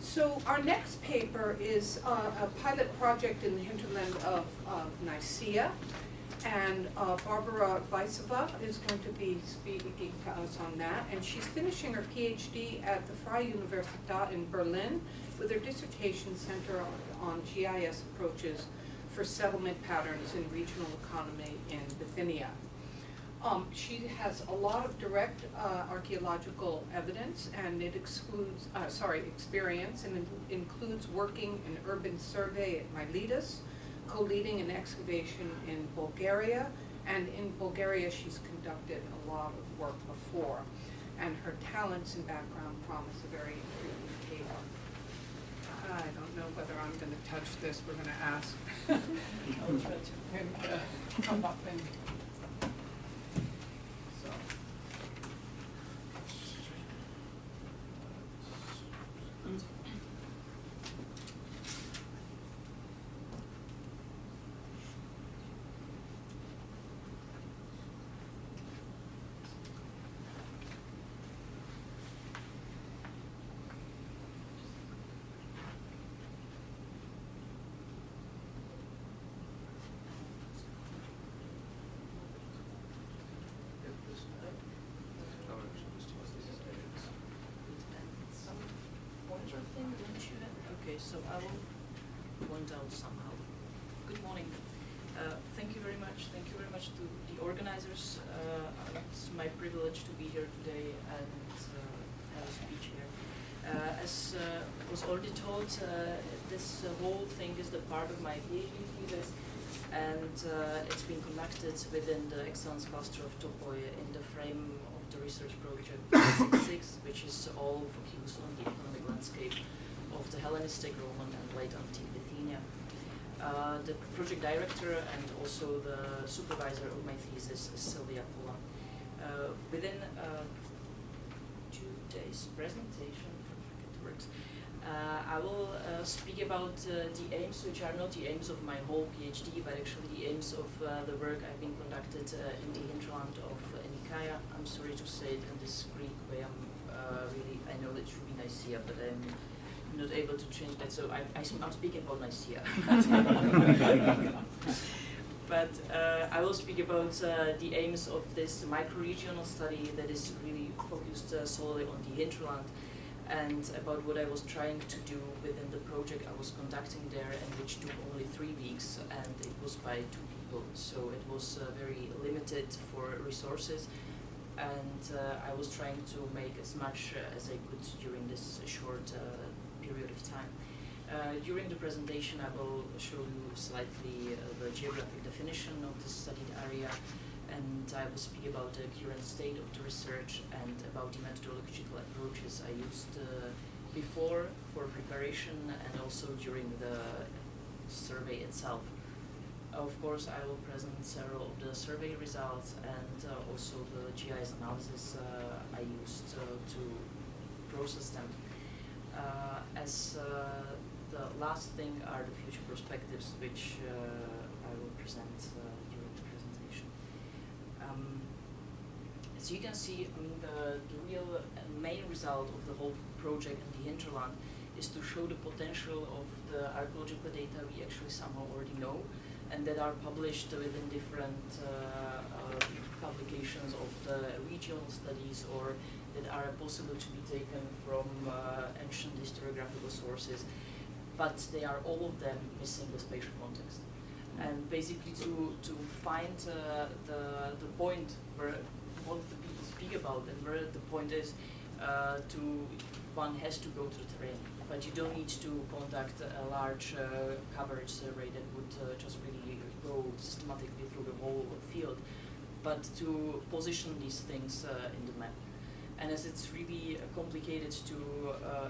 So our next paper is a pilot project in the hinterland of Nicaea, and Barbora Weissova is going to be speaking to us on that, and she's finishing her PhD at the Freie Universität in Berlin with her dissertation center on GIS approaches for settlement patterns in regional economy in Bithynia. She has a lot of direct archaeological evidence, and it excludes, experience, and includes working in urban survey at Miletus, co-leading an excavation in Bulgaria, and in Bulgaria she's conducted a lot of work before, and her talents and background promise a very intriguing paper. I don't know whether I'm going to touch this. We're going to ask him to come up and. Okay, so I will point out somehow. Good morning. Thank you very much. Thank you very much to the organizers. It's my privilege to be here today and have a speech here. As was already told, this whole thing is the part of my PhD thesis, and it's been conducted within the Excellence Cluster of Topoi in the frame of the research project 66, which is all focused on the economic landscape of the Hellenistic, Roman, and late antique Bithynia. The project director and also the supervisor of my thesis is Sylvia Pola. Within 2 days' presentation, it works. I will speak about the aims, which are not the aims of my whole PhD, but actually the aims of the work I've been conducted in the hinterland of Nicaea. I'm sorry to say it in this Greek way. I know it should be Nicaea, but I'm not able to change that, so I'm speaking about Nicaea. But I will speak about the aims of this micro-regional study that is really focused solely on the hinterland, and about what I was trying to do within the project I was conducting there, and which took only 3 weeks, and it was by 2 people, so it was very limited for resources, and I was trying to make as much as I could during this short period of time. During the presentation I will show you slightly the geographic definition of the studied area, and I will speak about the current state of the research and about the methodological approaches I used before for preparation and also during the survey itself. Of course, I will present several of the survey results and also the GIS analysis I used to process them. The last thing are the future perspectives, which I will present during the presentation. As you can see, the real main result of the whole project in the hinterland is to show the potential of the archaeological data we actually somehow already know, and that are published within different publications of the regional studies, or that are possible to be taken from ancient historiographical sources, but they are all of them missing the spatial context. And basically to find the point where what the people speak about and where the point is, one has to go to the terrain, but you don't need to conduct a large coverage survey that would just really go systematically through the whole field, but to position these things in the map. And as it's really complicated to,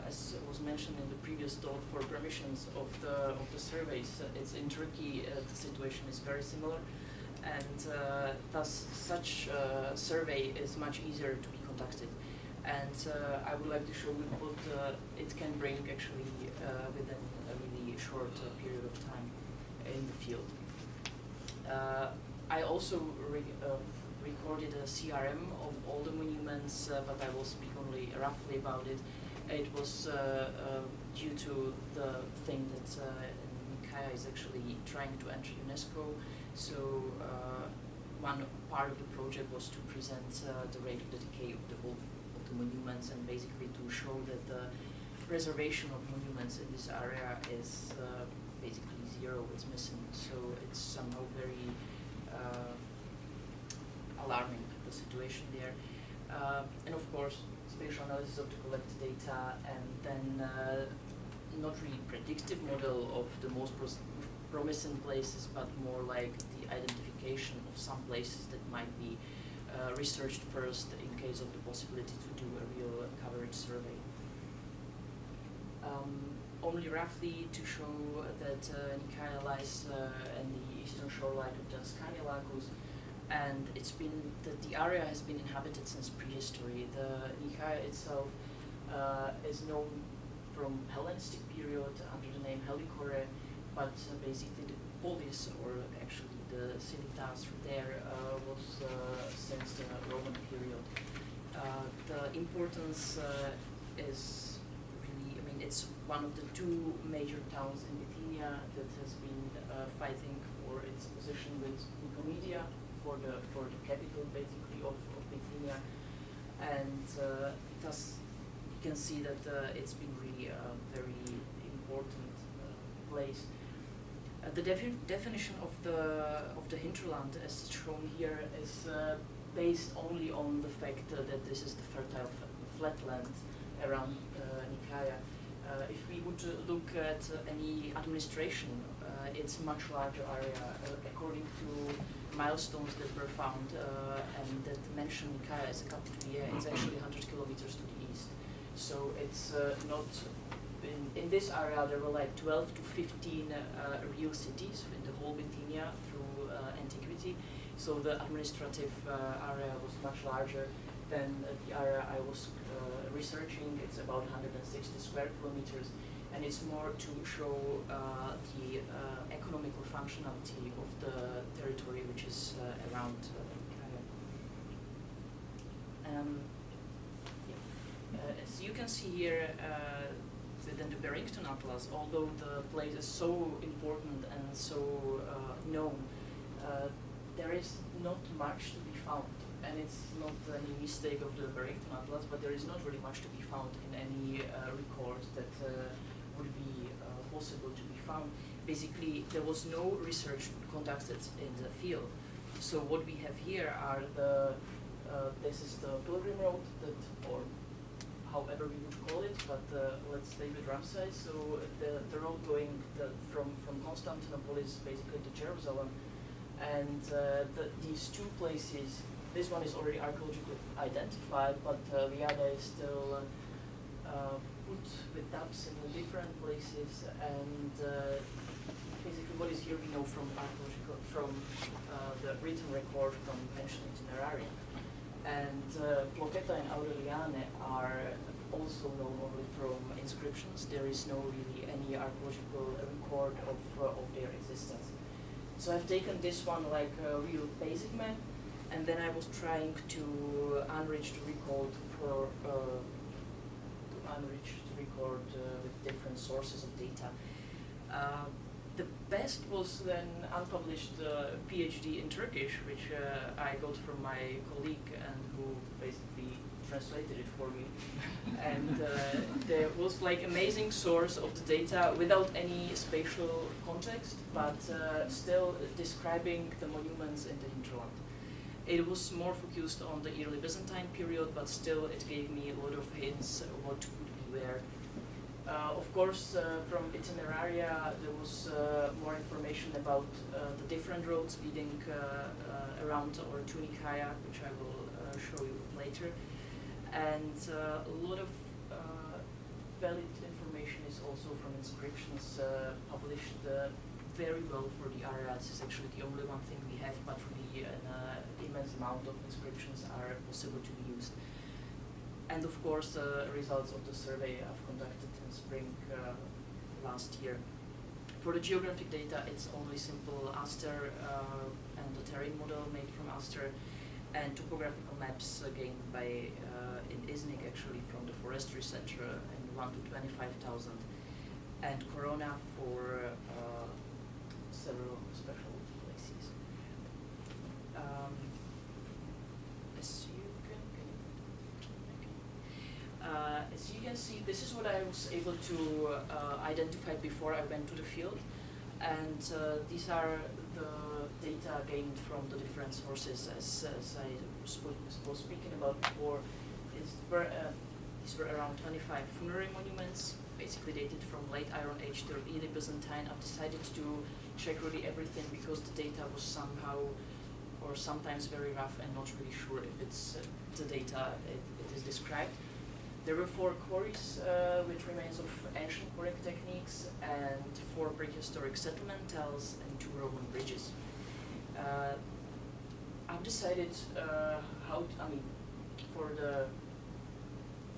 as was mentioned in the previous talk, for permissions of the surveys, it's in Turkey the situation is very similar, and thus such a survey is much easier to be conducted. And I would like to show you what it can bring actually within a really short period of time in the field. I also recorded a CRM of all the monuments, but I will speak only roughly about it. It was due to the thing that Nicaea is actually trying to enter UNESCO. So one part of the project was to present the rate of the decay of the monuments, and basically to show that the preservation of monuments in this area is basically zero. It's missing. So it's somehow very alarming, the situation there. And of course, spatial analysis of the collected data, and then not really predictive model of the most promising places, but more like the identification of some places that might be researched first in case of the possibility to do a real coverage survey. Only roughly to show that Nicaea lies in the eastern shoreline of the Ascania Lacus, and it's been the area has been inhabited since prehistory. The Nicaea itself is known from Hellenistic period under the name Helicore, but basically the polis, or actually the civitas there, was since the Roman period. The importance is really, I mean, it's one of the two major towns in Bithynia that has been fighting for its position with Nicomedia, for the capital basically of Bithynia, and thus you can see that it's been really a very important place. The definition of the hinterland, as shown here, is based only on the fact that this is the fertile flatland around Nicaea. If we would look at any administration, it's much larger area. According to milestones that were found and that mention Nicaea as a capital, it's actually 100 kilometers to the east. So it's not, in this area there were like 12 to 15 real cities in the whole Bithynia through antiquity. So the administrative area was much larger than the area I was researching. It's about 160 square kilometers, and it's more to show the economical functionality of the territory which is around Nicaea. As you can see here, within the Barrington Atlas, although the place is so important and so known, there is not much to be found. And it's not any mistake of the Barrington Atlas, but there is not really much to be found in any record that would be possible to be found. Basically, there was no research conducted in the field. So what we have here are this is the Pilgrim Road, or however we would call it, but let's stay with Ramsey. So the road going from Constantinople is basically to Jerusalem, and these two places. This one is already archaeologically identified, but the other is still put with dots in the different places. And basically, what is here we know from the written record from ancient itinerarium. And Plochetta and Aureliane are also known only from inscriptions. There is no really any archaeological record of their existence. So I've taken this one like a real basic map. And then I was trying to enrich the record with different sources of data. The best was then unpublished PhD in Turkish, which I got from my colleague and who basically translated it for me. And there was like amazing source of the data without any spatial context, but still describing the monuments in the hinterland. It was more focused on the early Byzantine period, but still it gave me a lot of hints what could be where. Of course, from Itineraria, there was more information about the different roads leading around or to Nicaea, which I will show you later. And a lot of valid information is also from inscriptions published very well for the area. This is actually the only one thing we have, but really an immense amount of inscriptions are possible to be used. And of course, the results of the survey I've conducted in spring last year. For the geographic data, it's only simple Aster and the terrain model made from Aster. and topographical maps gained by in Iznik actually from the forestry center in 1 to 25,000, and Corona for several special places. As you can see, this is what I was able to identify before I went to the field, and these are the data gained from the different sources, as I was speaking about before. These were around 25 funerary monuments, basically dated from late Iron Age to early Byzantine. I've decided to check really everything because the data was somehow, or sometimes very rough, and not really sure if it's the data it is described. There were 4 quarries with remains of ancient quarrying techniques, and 4 prehistoric settlement tells, and 2 Roman bridges. I've decided for the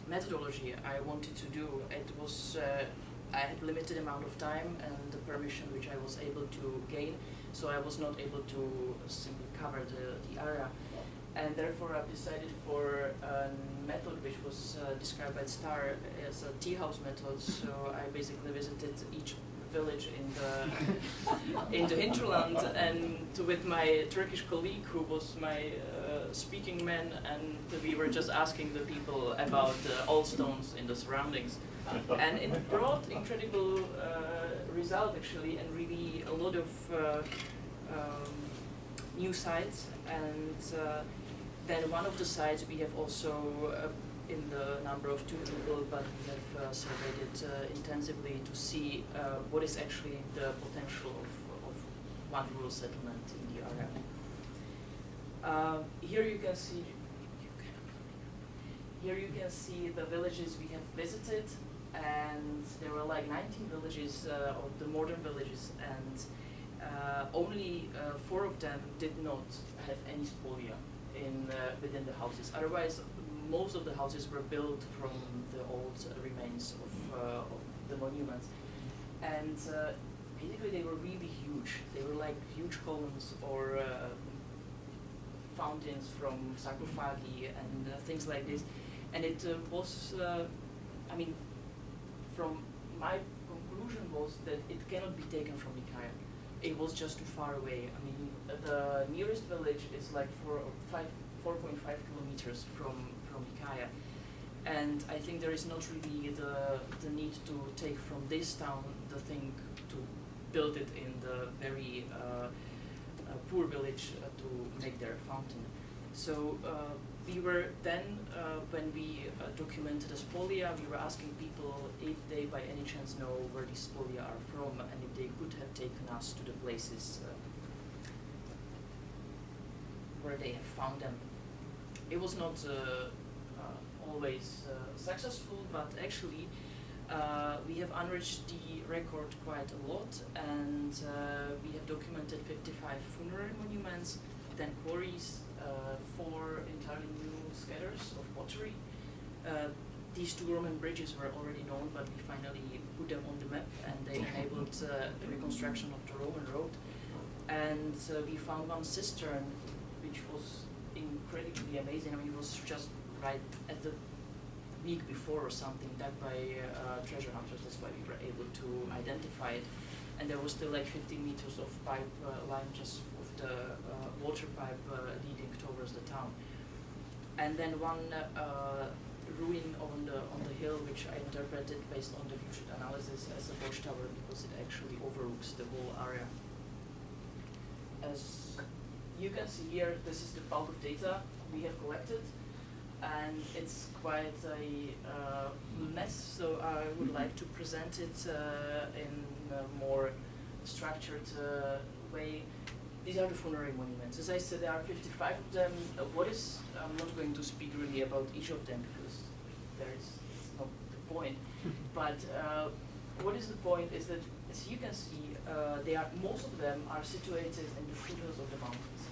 methodology I wanted to do, it was, I had limited amount of time and the permission which I was able to gain, so I was not able to simply cover the area. And therefore I've decided for a method which was described by Star as a tea house method. So I basically visited each village in the hinterland, and with my Turkish colleague who was my speaking man, and we were just asking the people about the old stones in the surroundings. And it brought incredible result actually, and really a lot of new sites. And then one of the sites we have also in the number of 2 people, but we have surveyed it intensively to see what is actually the potential of one rural settlement in the area. Here you can see the villages we have visited, and there were like 19 villages, or the modern villages, and only 4 of them did not have any spolia within the houses. Otherwise, most of the houses were built from the old remains of the monuments, and basically they were really huge. They were like huge columns or fountains from sarcophagi and things like this. And it was, from my conclusion was that it cannot be taken from Nicaea. It was just too far away. I mean, the nearest village is like 4.5 kilometers from Nicaea. And I think there is not really the need to take from this town the thing to build it in the very poor village to make their fountain. So we were then, when we documented the spolia, we were asking people if they by any chance know where these spolia are from, and if they could have taken us to the places where they have found them. It was not always successful, but actually we have enriched the record quite a lot, and we have documented 55 funerary monuments, 10 quarries, 4 entirely new scatters of pottery. These 2 Roman bridges were already known, but we finally put them on the map, and they enabled the reconstruction of the Roman road. And we found one cistern, which was incredibly amazing. I mean, it was just right at the week before or something, dug by treasure hunters. That's why we were able to identify it. And there was still like 15 meters of pipe line just of the water pipe leading towards the town. And then one ruin on the hill, which I interpreted based on the future analysis as a watchtower, because it actually overlooks the whole area. As you can see here, this is the bulk of data we have collected, and it's quite a mess, so I would like to present it in a more structured way. These are the funerary monuments. As I said, there are 55 of them. I'm not going to speak really about each of them because it's not the point. But what is the point is that, as you can see, most of them are situated in the foothills of the mountains.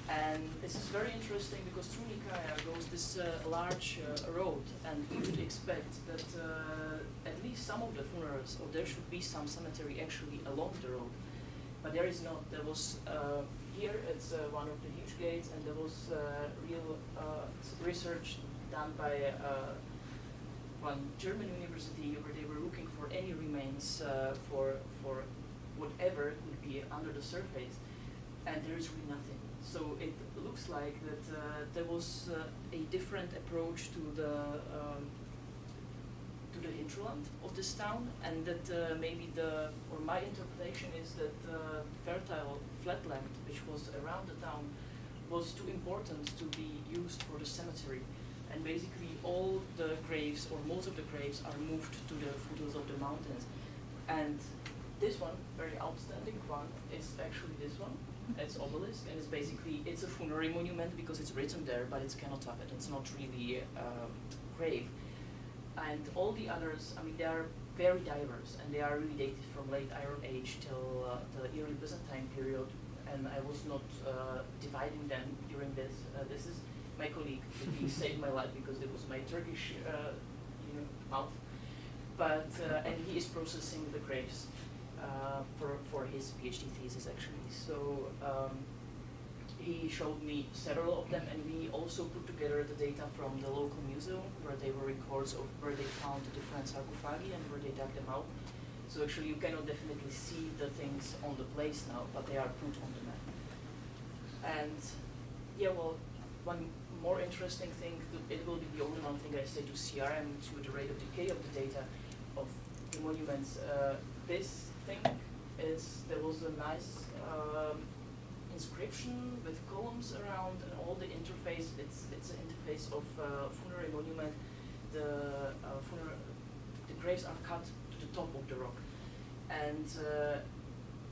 And this is very interesting because through Nicaea goes this large road, and you would expect that at least some of the funerals, or there should be some cemetery actually along the road. But there is not. There was here it's one of the huge gates, and there was real research done by one German university where they were looking for any remains for whatever could be under the surface, and there is really nothing. So it looks like that there was a different approach to the hinterland of this town, and that maybe my interpretation is that the fertile flatland which was around the town was too important to be used for the cemetery, and basically all the graves, or most of the graves, are moved to the foothills of the mountains. And this one, very outstanding one, is actually this one. It's obelisk, and it's a funerary monument because it's written there, but it's cenotaph, it's not really grave. And all the others, I mean, they are very diverse, and they are really dated from late Iron Age till the early Byzantine period. And I was not dividing them during this. This is my colleague. He saved my life because it was my Turkish mouth. But and he is processing the graves for his PhD thesis actually. So he showed me several of them, and we also put together the data from the local museum where they were records of where they found the different sarcophagi and where they dug them out. So actually you cannot definitely see the things on the place now, but they are put on the map. And yeah, well, one more interesting thing, it will be the only one thing I say to CRM, to the rate of decay of the data of the monuments. This thing there was a nice inscription with columns around, and all the interface, it's an interface of funerary monument. The graves are cut to the top of the rock. And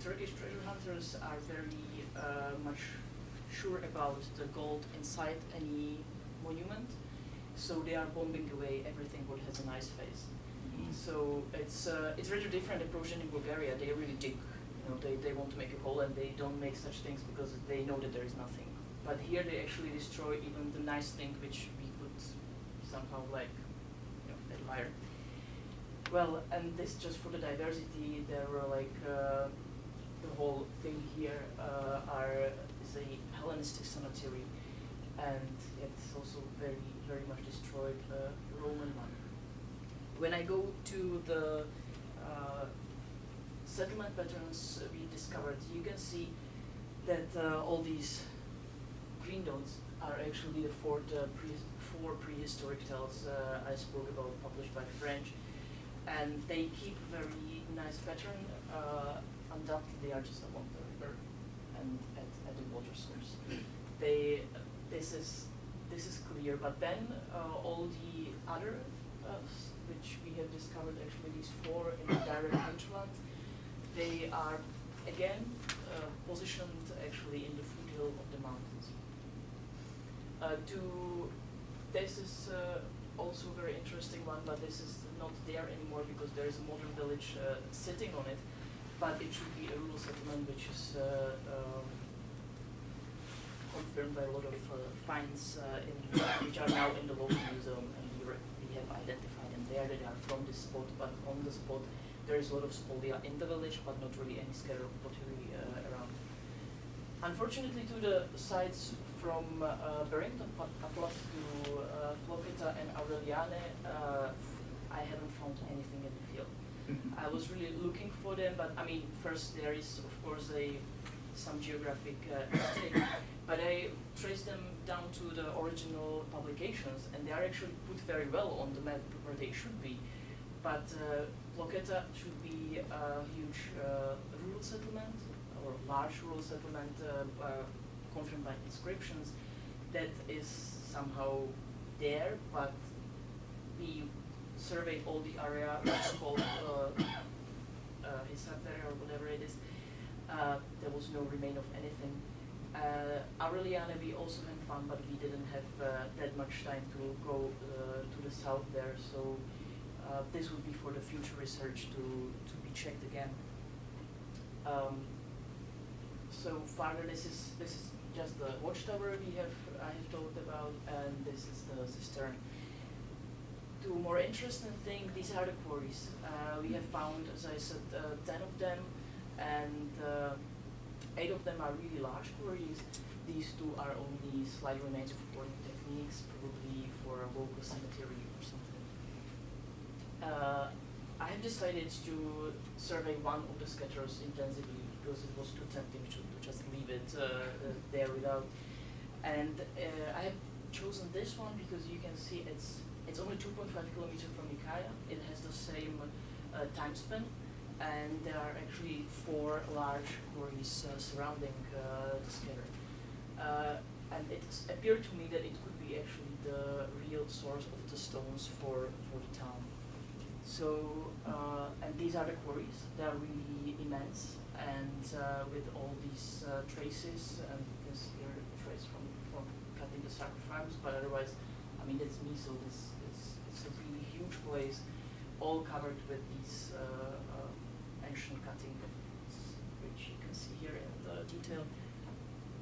Turkish treasure hunters are very much sure about the gold inside any monument, so they are bombing away everything what has a nice face. So it's really different approach than in Bulgaria. They really dig. They want to make a hole, and they don't make such things because they know that there is nothing. But here they actually destroy even the nice thing which we could somehow admire. Well, and this just for the diversity. There were the whole thing here is a Hellenistic cemetery, and it's also very, very much destroyed Roman one. When I go to the settlement patterns we discovered, you can see that all these green dots are actually the four prehistoric tales I spoke about, published by French, and they keep very nice pattern. Undoubtedly, they are just along the river and at the water source. This is clear, but then all the other which we have discovered, actually these four in the direct hinterland, they are again positioned actually in the foothill of the mountains. This is also a very interesting one, but this is not there anymore because there is a modern village sitting on it, but it should be a rural settlement which is confirmed by a lot of finds which are now in the local museum, and we have identified them there. They are from this spot, but on the spot there is a lot of spolia in the village, but not really any scattered pottery around. Unfortunately, to the sites from Barrington Patlas to Plocheta and Aureliane, I haven't found anything in the field. I was really looking for them, but I mean, first there is of course some geographic mistake, but I traced them down to the original publications, and they are actually put very well on the map where they should be. But Plocheta should be a huge rural settlement, or large rural settlement, confirmed by inscriptions, that is somehow there, but we surveyed all the area, it's called Hisapere or whatever it is. There was no remain of anything. Aureliane we also had found, but we didn't have that much time to go to the south there, so this would be for the future research to be checked again. So further, this is just the watchtower I have talked about, and this is the cistern. Two more interesting things, these are the quarries. We have found, as I said, 10 of them, and 8 of them are really large quarries. These 2 are only slight remains of quarrying techniques, probably for a local cemetery or something. I have decided to survey one of the scatters intensively because it was too tempting to just leave it there without. And I have chosen this one because you can see it's only 2.5 kilometers from Nicaea. It has the same time span, and there are actually 4 large quarries surrounding the scatter. And it appeared to me that it could be actually the real source of the stones for the town. So, and these are the quarries. They are really immense, and with all these traces, and you can see here a trace from cutting the sarcophagus, but otherwise, I mean, it's Misel, it's a really huge place, all covered with these ancient cutting, which you can see here in the detail.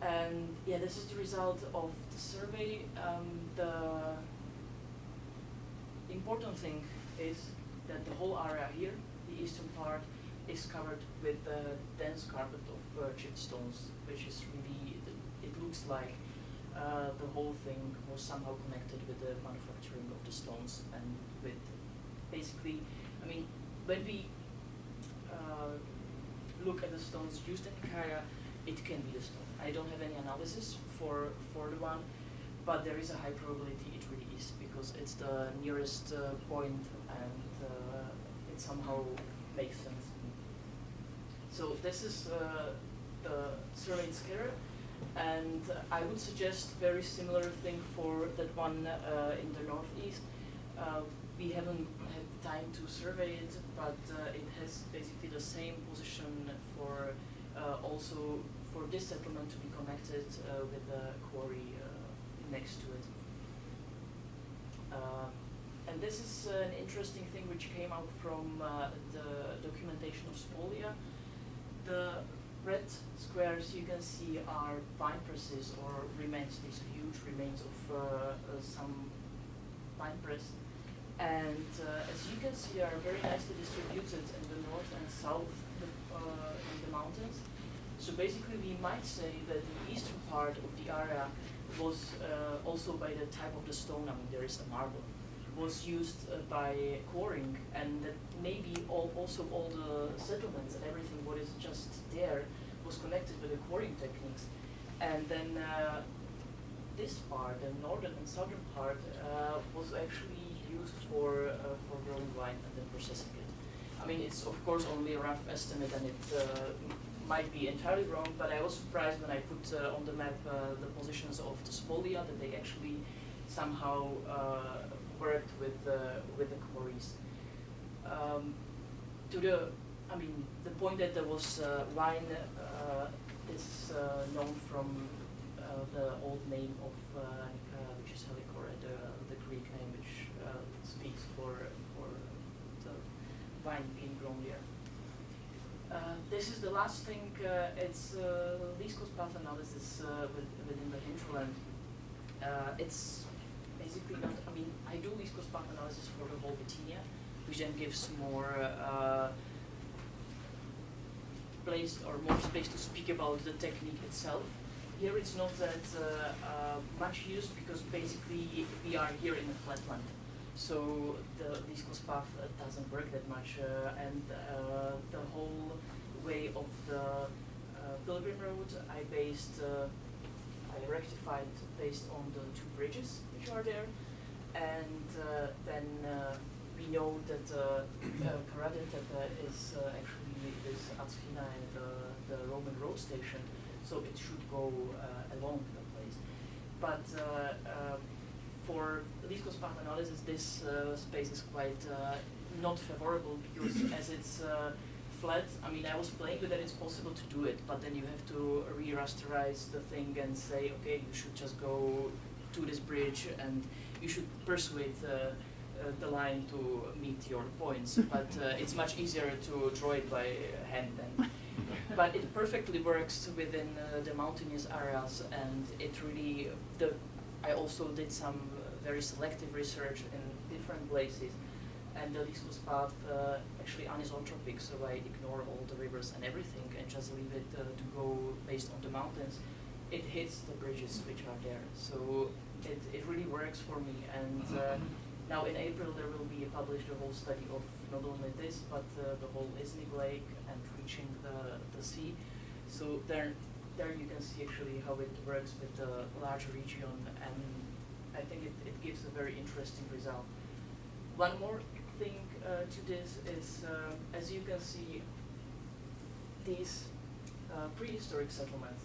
And yeah, this is the result of the survey. The important thing is that the whole area here, the eastern part, is covered with a dense carpet of chipped stones, which is really, it looks like the whole thing was somehow connected with the manufacturing of the stones and with basically, I mean, when we look at the stones used in Nicaea, it can be the stone. I don't have any analysis for the one, but there is a high probability it really is because it's the nearest point and it somehow makes sense. So this is the surveyed scatter, and I would suggest very similar thing for that one in the northeast. We haven't had time to survey it, but it has basically the same position for also for this settlement to be connected with the quarry next to it. And this is an interesting thing which came out from the documentation of Spolia. The red squares you can see are vine presses or remains, these huge remains of some vine press. And as you can see, they are very nicely distributed in the north and south in the mountains. So basically we might say that the eastern part of the area was also by the type of the stone, I mean there is a marble, was used by quarrying, and that maybe also all the settlements and everything what is just there was connected with the quarrying techniques. And then this part, the northern and southern part, was actually used for growing wine and then processing it. I mean, it's of course only a rough estimate, and it might be entirely wrong, but I was surprised when I put on the map the positions of the spolia, that they actually somehow worked with the quarries. I mean, the point that there was wine is known from the old name of Nicaea, which is Helicore, the Greek name, which speaks for the wine being grown there. This is the last thing. It's least cost path analysis within the hinterland. It's basically not. I mean, I do least cost path analysis for the whole Bithynia, which then gives more place or more space to speak about the technique itself. Here it's not that much used because basically we are here in a flatland. So the least cost path doesn't work that much, and the whole way of the Pilgrim Road I rectified based on the 2 bridges which are there, and then we know that Karadintepe is actually this Atskina and the Roman road station, so it should go along the place. But for least cost path analysis, this space is quite not favorable because as it's flat, I mean, I was playing with it, it's possible to do it, but then you have to re-rasterize the thing and say, okay, you should just go to this bridge and you should persuade the line to meet your points, but it's much easier to draw it by hand then. But it perfectly works within the mountainous areas, and it really, I also did some very selective research in different places, And the Lisbos path actually anisotropic, so I ignore all the rivers and everything and just leave it to go based on the mountains. It hits the bridges which are there, so it really works for me. And now in April there will be published a whole study of not only this, but the whole Isnik Lake and reaching the sea. So there you can see actually how it works with the large region, and I think it gives a very interesting result. One more thing to this is, as you can see, these prehistoric settlements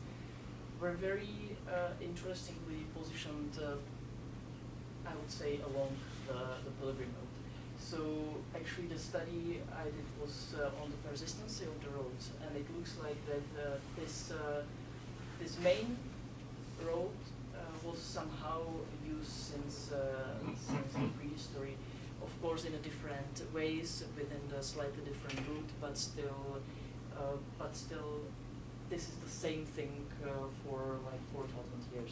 were very interestingly positioned, I would say, along the pilgrim route. So actually the study I did was on the persistency of the roads, and it looks like that this main road was somehow used since the prehistory. Of course, in a different ways, within the slightly different route, but still, this is the same thing for like 4,000 years.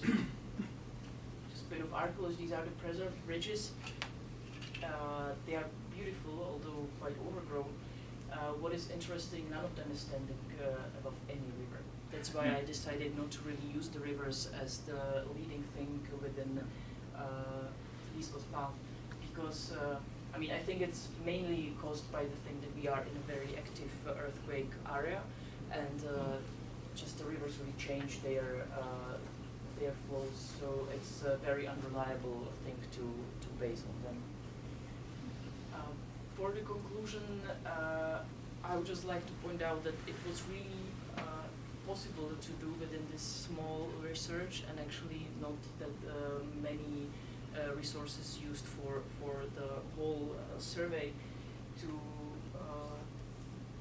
Just a bit of archaeology. These are the preserved bridges. They are beautiful, although quite overgrown. What is interesting, none of them is standing above any river. That's why I decided not to really use the rivers as the leading thing within Lisbos path, because I mean, I think it's mainly caused by the thing that we are in a very active earthquake area, and just the rivers really change their flows, so it's a very unreliable thing to base on them. For the conclusion, I would just like to point out that it was really possible to do within this small research, and actually not that many resources used for the whole survey, to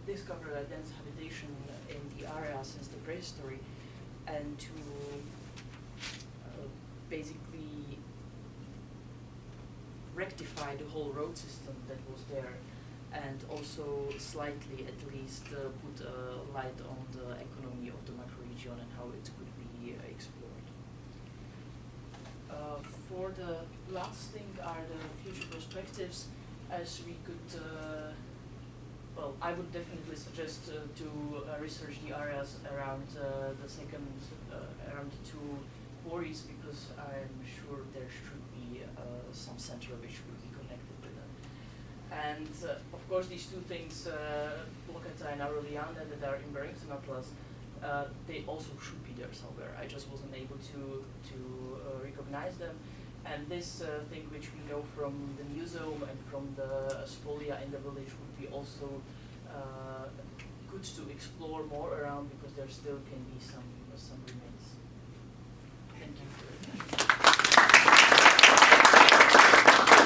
discover a dense habitation in the area since the prehistory, and to basically rectify the whole road system that was there, and also slightly at least put a light on the economy of the macroregion and how it could be explored. For the last thing are the future perspectives, as we could, well, I would definitely suggest to research the areas around the second, around the two quarries, because I'm sure there should be some center which would be connected with them. And of course these two things, Blokata and Aureliana, that are in Barrington Atlas, they also should be there somewhere. I just wasn't able to recognize them. And this thing which we know from the museum and from the spolia in the village would be also good to explore more around, because there still can be some remains.